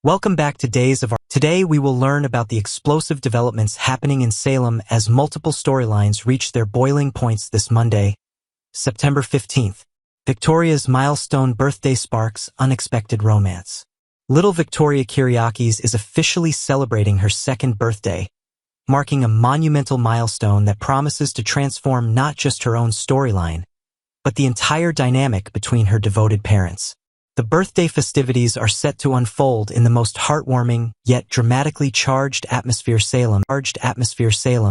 Welcome back to Days of Our... Today we will learn about the explosive developments happening in Salem as multiple storylines reach their boiling points this Monday, September 15th. Victoria's milestone birthday sparks unexpected romance. Little Victoria Kyriakis is officially celebrating her second birthday, marking a monumental milestone that promises to transform not just her own storyline, but the entire dynamic between her devoted parents. The birthday festivities are set to unfold in the most heartwarming, yet dramatically charged atmosphere Salem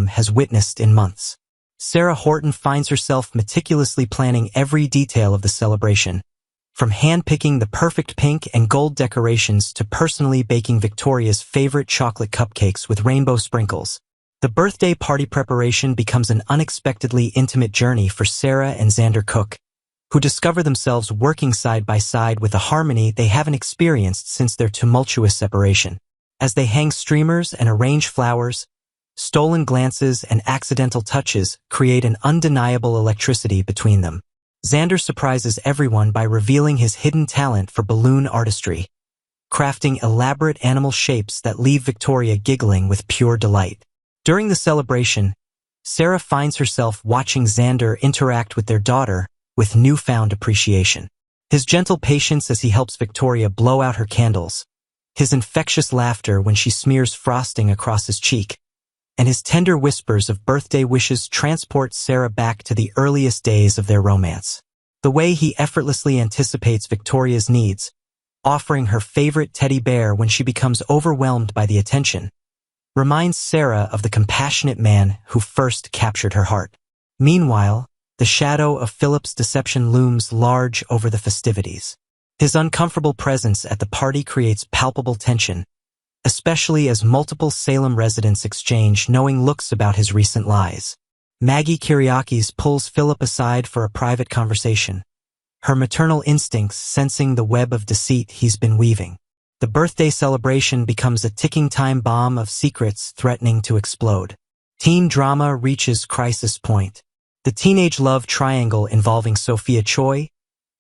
has witnessed in months. Sarah Horton finds herself meticulously planning every detail of the celebration, from hand-picking the perfect pink and gold decorations to personally baking Victoria's favorite chocolate cupcakes with rainbow sprinkles. The birthday party preparation becomes an unexpectedly intimate journey for Sarah and Xander Cook, who discover themselves working side by side with a harmony they haven't experienced since their tumultuous separation. As they hang streamers and arrange flowers, stolen glances and accidental touches create an undeniable electricity between them. Xander surprises everyone by revealing his hidden talent for balloon artistry, crafting elaborate animal shapes that leave Victoria giggling with pure delight. During the celebration, Sarah finds herself watching Xander interact with their daughter with newfound appreciation. His gentle patience as he helps Victoria blow out her candles, his infectious laughter when she smears frosting across his cheek, and his tender whispers of birthday wishes transport Sarah back to the earliest days of their romance. The way he effortlessly anticipates Victoria's needs, offering her favorite teddy bear when she becomes overwhelmed by the attention, reminds Sarah of the compassionate man who first captured her heart. Meanwhile, the shadow of Philip's deception looms large over the festivities. His uncomfortable presence at the party creates palpable tension, especially as multiple Salem residents exchange knowing looks about his recent lies. Maggie Kyriakis pulls Philip aside for a private conversation, her maternal instincts sensing the web of deceit he's been weaving. The birthday celebration becomes a ticking time bomb of secrets threatening to explode. Teen drama reaches crisis point. The teenage love triangle involving Sophia Choi,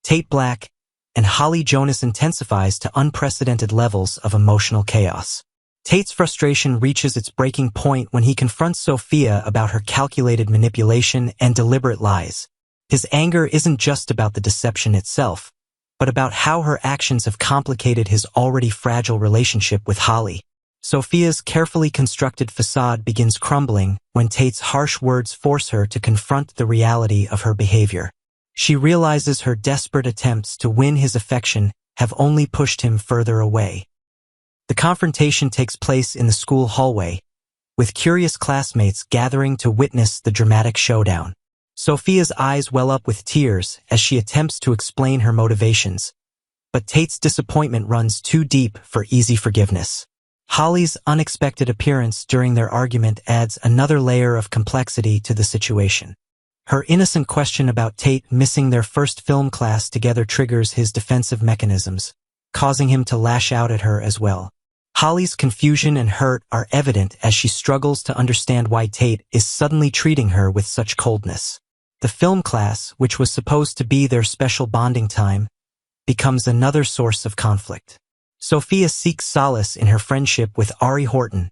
Tate Black, and Holly Jonas intensifies to unprecedented levels of emotional chaos. Tate's frustration reaches its breaking point when he confronts Sophia about her calculated manipulation and deliberate lies. His anger isn't just about the deception itself, but about how her actions have complicated his already fragile relationship with Holly. Sophia's carefully constructed facade begins crumbling when Tate's harsh words force her to confront the reality of her behavior. She realizes her desperate attempts to win his affection have only pushed him further away. The confrontation takes place in the school hallway, with curious classmates gathering to witness the dramatic showdown. Sophia's eyes well up with tears as she attempts to explain her motivations, but Tate's disappointment runs too deep for easy forgiveness. Holly's unexpected appearance during their argument adds another layer of complexity to the situation. Her innocent question about Tate missing their first film class together triggers his defensive mechanisms, causing him to lash out at her as well. Holly's confusion and hurt are evident as she struggles to understand why Tate is suddenly treating her with such coldness. The film class, which was supposed to be their special bonding time, becomes another source of conflict. Sophia seeks solace in her friendship with Ari Horton,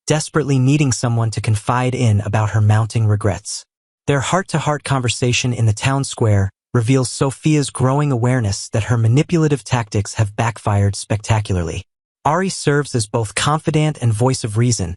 desperately needing someone to confide in about her mounting regrets. Their heart-to-heart conversation in the town square reveals Sophia's growing awareness that her manipulative tactics have backfired spectacularly. Ari serves as both confidant and voice of reason,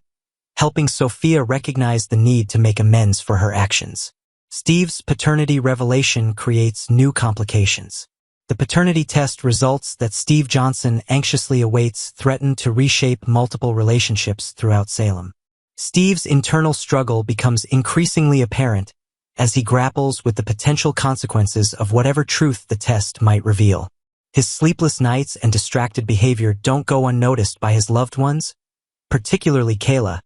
helping Sophia recognize the need to make amends for her actions. Steve's paternity revelation creates new complications. The paternity test results that Steve Johnson anxiously awaits threaten to reshape multiple relationships throughout Salem. Steve's internal struggle becomes increasingly apparent as he grapples with the potential consequences of whatever truth the test might reveal. His sleepless nights and distracted behavior don't go unnoticed by his loved ones, particularly Kayla,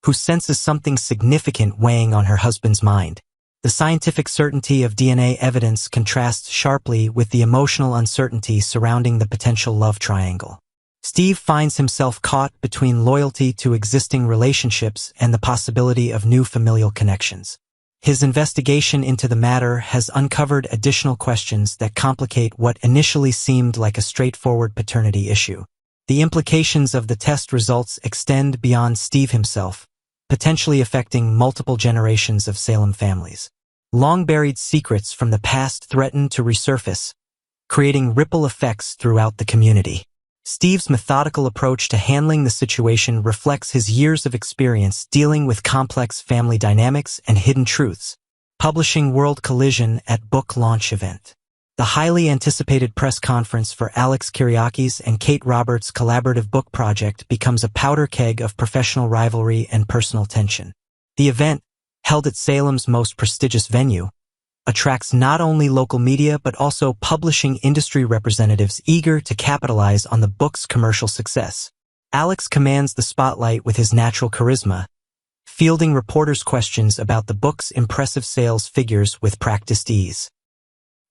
who senses something significant weighing on her husband's mind. The scientific certainty of DNA evidence contrasts sharply with the emotional uncertainty surrounding the potential love triangle. Steve finds himself caught between loyalty to existing relationships and the possibility of new familial connections. His investigation into the matter has uncovered additional questions that complicate what initially seemed like a straightforward paternity issue. The implications of the test results extend beyond Steve himself, potentially affecting multiple generations of Salem families. Long-buried secrets from the past threaten to resurface, creating ripple effects throughout the community. Steve's methodical approach to handling the situation reflects his years of experience dealing with complex family dynamics and hidden truths. Publishing World Collision at book launch event. The highly anticipated press conference for Alex Kyriakis and Kate Roberts' collaborative book project becomes a powder keg of professional rivalry and personal tension. The event, held at Salem's most prestigious venue, attracts not only local media but also publishing industry representatives eager to capitalize on the book's commercial success. Alex commands the spotlight with his natural charisma, fielding reporters' questions about the book's impressive sales figures with practiced ease.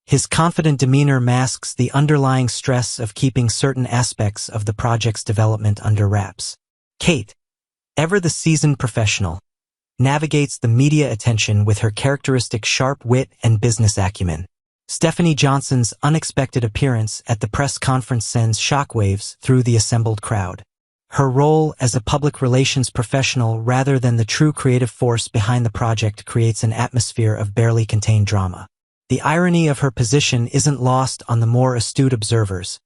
His confident demeanor masks the underlying stress of keeping certain aspects of the project's development under wraps. Kate, ever the seasoned professional, navigates the media attention with her characteristic sharp wit and business acumen. Stephanie Johnson's unexpected appearance at the press conference sends shockwaves through the assembled crowd. Her role as a public relations professional rather than the true creative force behind the project creates an atmosphere of barely contained drama. The irony of her position isn't lost on the more astute observers,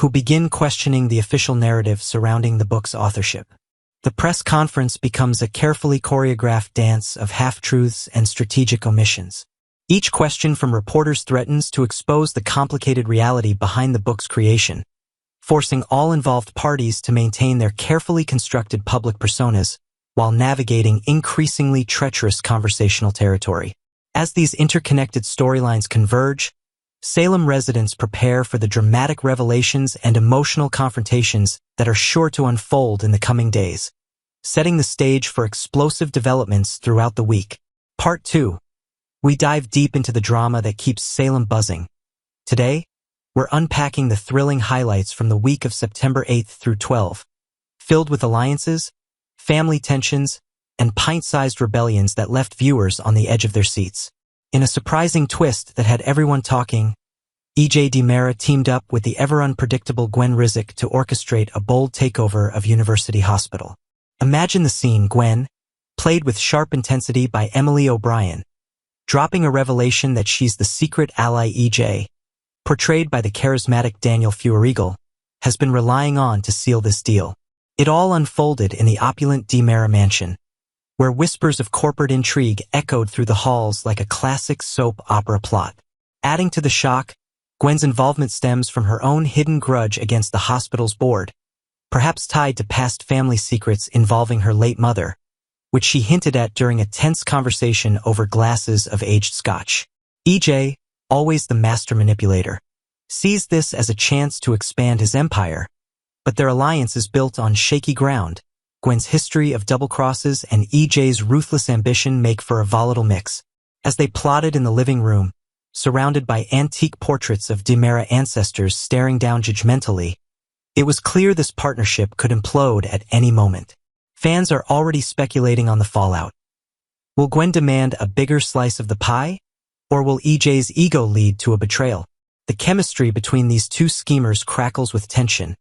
who begin questioning the official narrative surrounding the book's authorship. The press conference becomes a carefully choreographed dance of half-truths and strategic omissions. Each question from reporters threatens to expose the complicated reality behind the book's creation, forcing all involved parties to maintain their carefully constructed public personas while navigating increasingly treacherous conversational territory. As these interconnected storylines converge, Salem residents prepare for the dramatic revelations and emotional confrontations that are sure to unfold in the coming days, setting the stage for explosive developments throughout the week. Part 2. We dive deep into the drama that keeps Salem buzzing. Today, we're unpacking the thrilling highlights from the week of September 8th through 12, filled with alliances, family tensions, and pint-sized rebellions that left viewers on the edge of their seats. In a surprising twist that had everyone talking, E.J. DiMera teamed up with the ever-unpredictable Gwen Rizek to orchestrate a bold takeover of University Hospital. Imagine the scene: Gwen, played with sharp intensity by Emily O'Brien, dropping a revelation that she's the secret ally E.J., portrayed by the charismatic Daniel Feuerriegel, has been relying on to seal this deal. It all unfolded in the opulent DiMera mansion, where whispers of corporate intrigue echoed through the halls like a classic soap opera plot. Adding to the shock, Gwen's involvement stems from her own hidden grudge against the hospital's board, perhaps tied to past family secrets involving her late mother, which she hinted at during a tense conversation over glasses of aged scotch. EJ, always the master manipulator, sees this as a chance to expand his empire, but their alliance is built on shaky ground. Gwen's history of double crosses and EJ's ruthless ambition make for a volatile mix. As they plotted in the living room, surrounded by antique portraits of DiMera ancestors staring down judgmentally, it was clear this partnership could implode at any moment. Fans are already speculating on the fallout. Will Gwen demand a bigger slice of the pie? Or will EJ's ego lead to a betrayal? The chemistry between these two schemers crackles with tension,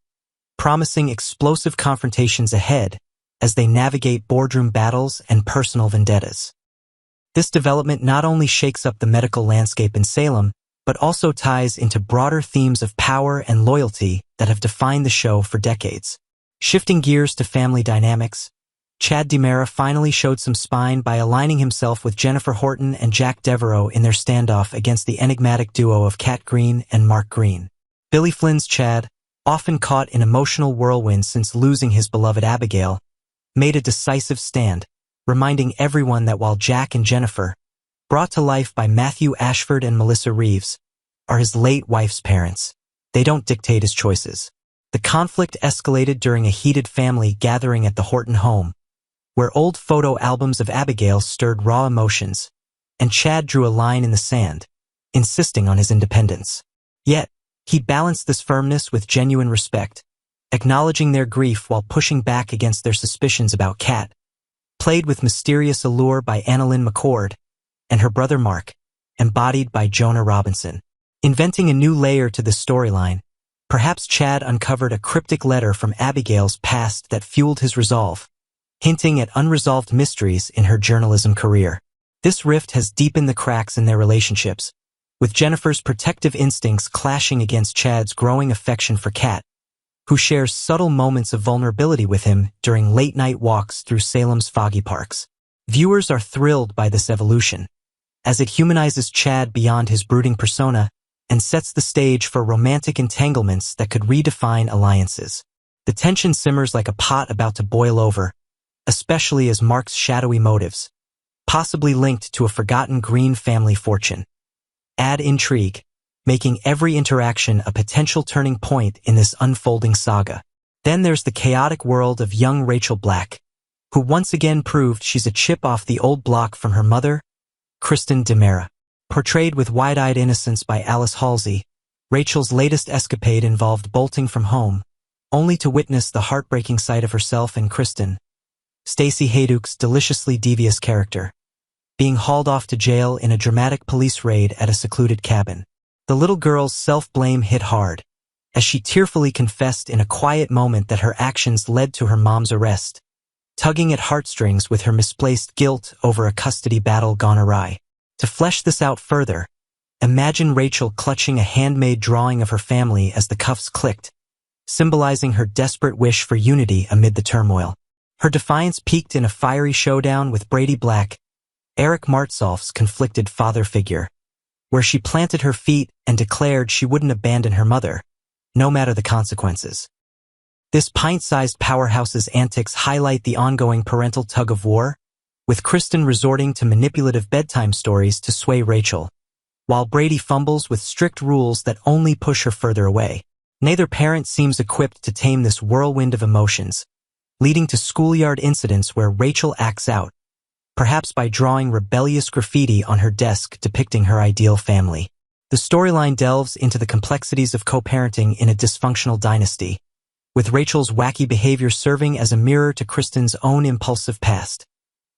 promising explosive confrontations ahead as they navigate boardroom battles and personal vendettas. This development not only shakes up the medical landscape in Salem, but also ties into broader themes of power and loyalty that have defined the show for decades. Shifting gears to family dynamics, Chad DiMera finally showed some spine by aligning himself with Jennifer Horton and Jack Devereaux in their standoff against the enigmatic duo of Kat Green and Mark Green. Billy Flynn's Chad, often caught in emotional whirlwinds since losing his beloved Abigail, made a decisive stand, reminding everyone that while Jack and Jennifer, brought to life by Matthew Ashford and Melissa Reeves, are his late wife's parents, they don't dictate his choices. The conflict escalated during a heated family gathering at the Horton home, where old photo albums of Abigail stirred raw emotions, and Chad drew a line in the sand, insisting on his independence. Yet, he balanced this firmness with genuine respect, acknowledging their grief while pushing back against their suspicions about Kat, played with mysterious allure by Annalyn McCord, and her brother Mark, embodied by Jonah Robinson. Inventing a new layer to the storyline, Perhaps Chad uncovered a cryptic letter from Abigail's past that fueled his resolve, hinting at unresolved mysteries in her journalism career. This rift has deepened the cracks in their relationships, with Jennifer's protective instincts clashing against Chad's growing affection for Kat, who shares subtle moments of vulnerability with him during late-night walks through Salem's foggy parks. Viewers are thrilled by this evolution, as it humanizes Chad beyond his brooding persona and sets the stage for romantic entanglements that could redefine alliances. The tension simmers like a pot about to boil over, especially as Mark's shadowy motives, possibly linked to a forgotten Green family fortune, add intrigue, making every interaction a potential turning point in this unfolding saga. Then there's the chaotic world of young Rachel Black, who once again proved she's a chip off the old block from her mother, Kristen DiMera. Portrayed with wide-eyed innocence by Alice Halsey, Rachel's latest escapade involved bolting from home, only to witness the heartbreaking sight of herself and Kristen, Stacey Hayduke's deliciously devious character, being hauled off to jail in a dramatic police raid at a secluded cabin. The little girl's self-blame hit hard, as she tearfully confessed in a quiet moment that her actions led to her mom's arrest, tugging at heartstrings with her misplaced guilt over a custody battle gone awry. To flesh this out further, imagine Rachel clutching a handmade drawing of her family as the cuffs clicked, symbolizing her desperate wish for unity amid the turmoil. Her defiance peaked in a fiery showdown with Brady Black, Eric Martsolf's conflicted father figure, where she planted her feet and declared she wouldn't abandon her mother, no matter the consequences. This pint-sized powerhouse's antics highlight the ongoing parental tug-of-war, with Kristen resorting to manipulative bedtime stories to sway Rachel, while Brady fumbles with strict rules that only push her further away. Neither parent seems equipped to tame this whirlwind of emotions, leading to schoolyard incidents where Rachel acts out, perhaps by drawing rebellious graffiti on her desk depicting her ideal family. The storyline delves into the complexities of co-parenting in a dysfunctional dynasty, with Rachel's wacky behavior serving as a mirror to Kristen's own impulsive past,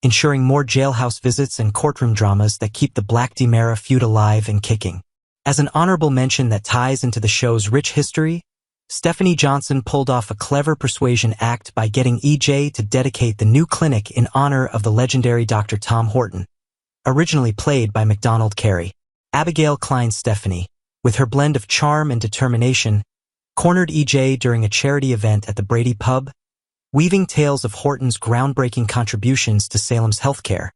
ensuring more jailhouse visits and courtroom dramas that keep the Black DiMera feud alive and kicking. As an honorable mention that ties into the show's rich history, Stephanie Johnson pulled off a clever persuasion act by getting EJ to dedicate the new clinic in honor of the legendary Dr. Tom Horton, originally played by MacDonald Carey. Abigail Klein's Stephanie, with her blend of charm and determination, cornered EJ during a charity event at the Brady Pub, weaving tales of Horton's groundbreaking contributions to Salem's healthcare,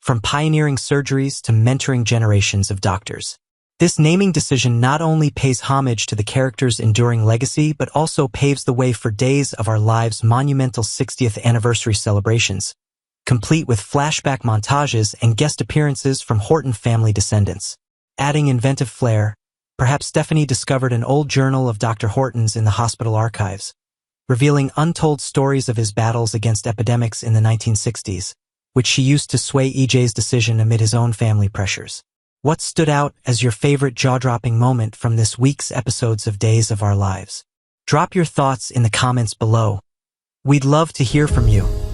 from pioneering surgeries to mentoring generations of doctors. This naming decision not only pays homage to the character's enduring legacy but also paves the way for Days of Our Lives' monumental 60th anniversary celebrations, complete with flashback montages and guest appearances from Horton family descendants. Adding inventive flair, perhaps Stephanie discovered an old journal of Dr. Horton's in the hospital archives, revealing untold stories of his battles against epidemics in the 1960s, which she used to sway EJ's decision amid his own family pressures. What stood out as your favorite jaw-dropping moment from this week's episodes of Days of Our Lives? Drop your thoughts in the comments below. We'd love to hear from you.